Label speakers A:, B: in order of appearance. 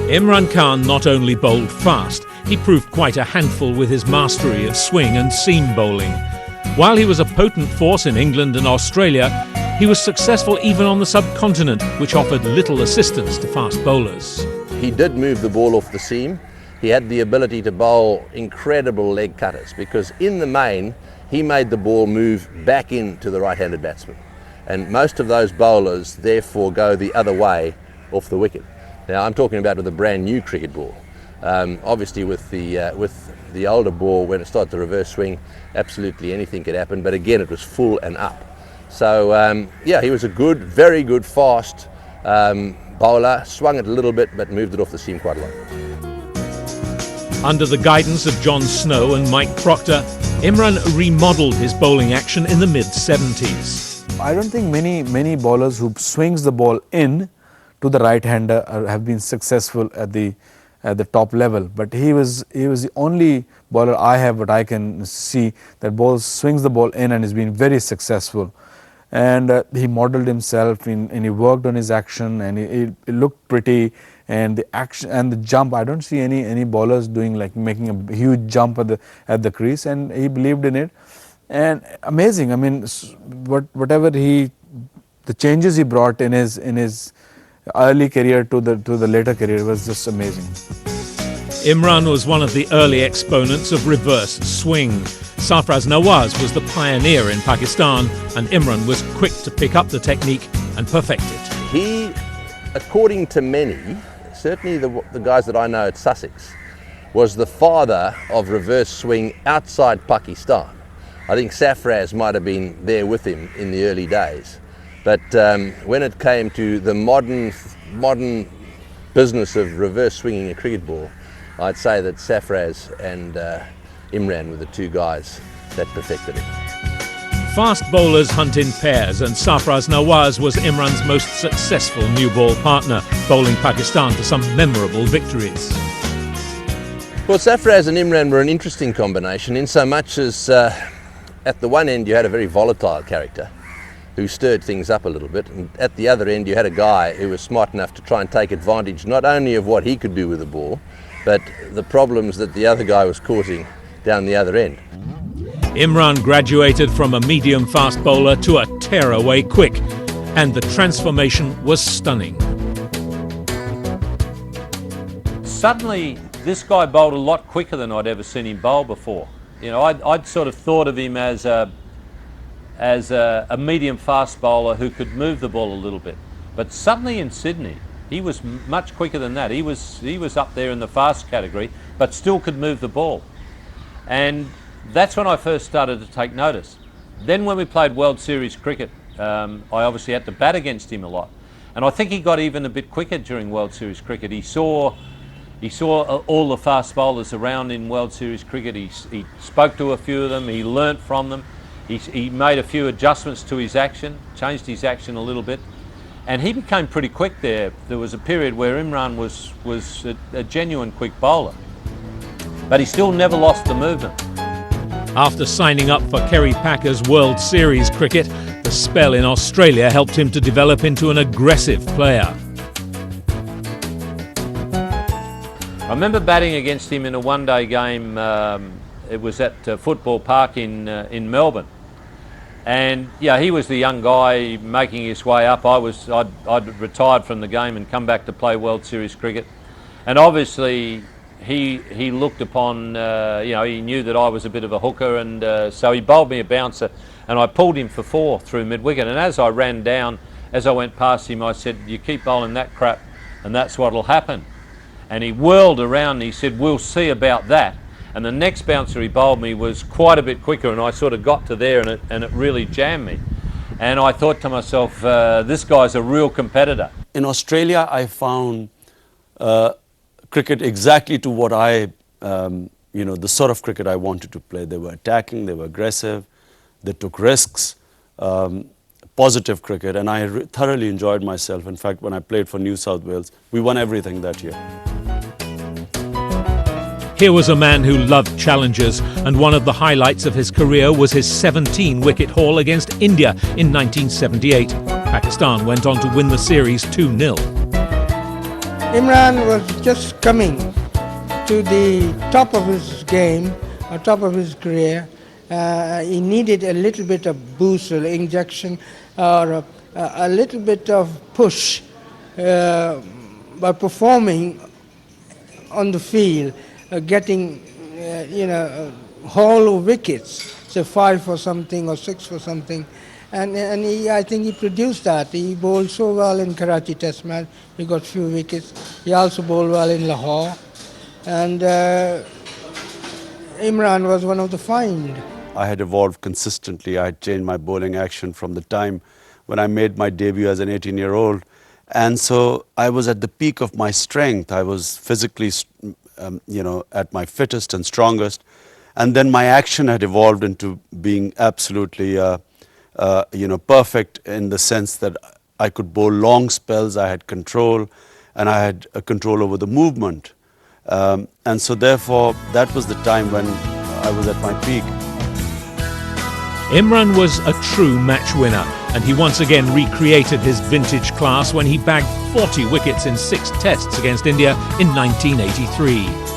A: Imran Khan not only bowled fast, he proved quite a handful with his mastery of swing and seam bowling. While he was a potent force in England and Australia, he was successful even on the subcontinent, which offered little assistance to fast bowlers.
B: He did move the ball off the seam. He had the ability to bowl incredible leg cutters because in the main, he made the ball move back into the right-handed batsman. And most of those bowlers therefore go the other way off the wicket. Now I'm talking about with a brand new cricket ball. Obviously with the older ball, when it started to reverse swing, absolutely anything could happen, but again it was full and up. So yeah, he was a good, very good fast bowler, swung it a little bit but moved it off the seam quite a lot.
A: Under the guidance of John Snow and Mike Proctor, Imran remodelled his bowling action in the mid-70s.
C: I don't think many bowlers who swings the ball in to the right-hander have been successful at the top level, but he was the only bowler what I can see that swings the ball in and has been very successful. And he modelled himself and he worked on his action, and it looked pretty. And the action and the jump, I don't see any bowlers making a huge jump at the crease, and he believed in it. And amazing. I mean, whatever the changes he brought in his early career to the later career was just amazing.
A: Imran was one of the early exponents of reverse swing. Sarfraz Nawaz was the pioneer in Pakistan, and Imran was quick to pick up the technique and perfect it.
B: He, according to many, certainly the guys that I know at Sussex, was the father of reverse swing outside Pakistan. I think Sarfraz might have been there with him in the early days. But when it came to the modern business of reverse swinging a cricket ball, I'd say that Sarfraz and Imran were the two guys that perfected it.
A: Fast bowlers hunt in pairs, and Sarfraz Nawaz was Imran's most successful new ball partner, bowling Pakistan to some memorable victories.
B: Well, Sarfraz and Imran were an interesting combination in so much as at the one end you had a very volatile character who stirred things up a little bit, and at the other end you had a guy who was smart enough to try and take advantage not only of what he could do with the ball, but the problems that the other guy was causing down the other end.
A: Imran graduated from a medium-fast bowler to a tearaway quick, and the transformation was stunning.
D: Suddenly, this guy bowled a lot quicker than I'd ever seen him bowl before. You know, I'd sort of thought of him as a medium-fast bowler who could move the ball a little bit. But suddenly in Sydney, he was much quicker than that. He was up there in the fast category, but still could move the ball. And that's when I first started to take notice. Then when we played World Series cricket, I obviously had to bat against him a lot. And I think he got even a bit quicker during World Series cricket. He saw all the fast bowlers around in World Series cricket. He spoke to a few of them, he learnt from them. He made a few adjustments to his action, changed his action a little bit. And he became pretty quick there. There was a period where Imran was a genuine quick bowler. But he still never lost the movement.
A: After signing up for Kerry Packer's World Series cricket, the spell in Australia helped him to develop into an aggressive player.
D: I remember batting against him in a one-day game. It was at Football Park in Melbourne. And yeah, he was the young guy making his way up. I'd retired from the game and come back to play World Series cricket. And obviously, he looked upon, he knew that I was a bit of a hooker, and so he bowled me a bouncer, and I pulled him for 4 through mid-wicket. And as I ran down, as I went past him, I said, "You keep bowling that crap, and that's what'll happen." And he whirled around and he said, "We'll see about that." And the next bouncer he bowled me was quite a bit quicker, and I sort of got to there, and it really jammed me. And I thought to myself, this guy's a real competitor.
E: In Australia, I found cricket exactly to what the sort of cricket I wanted to play. They were attacking, they were aggressive, they took risks, positive cricket, and I thoroughly enjoyed myself. In fact, when I played for New South Wales, we won everything that year.
A: Here was a man who loved challenges, and one of the highlights of his career was his 17-wicket haul against India in 1978. Pakistan went on to win the series 2-0.
F: Imran was just coming to the top of his game, or top of his career. He needed a little bit of boost or injection, or a little bit of push by performing on the field, getting whole wickets, say 5 for something or 6 for something. And I think he produced that. He bowled so well in Karachi Test match. He got few wickets. He also bowled well in Lahore. And Imran was one of the find.
E: I had evolved consistently. I had changed my bowling action from the time when I made my debut as an 18-year-old. And so I was at the peak of my strength. I was physically, at my fittest and strongest. And then my action had evolved into being absolutely, perfect in the sense that I could bowl long spells, I had control, and I had a control over the movement. And so therefore, that was the time when I was at my peak.
A: Imran was a true match winner, and he once again recreated his vintage class when he bagged 40 wickets in 6 tests against India in 1983.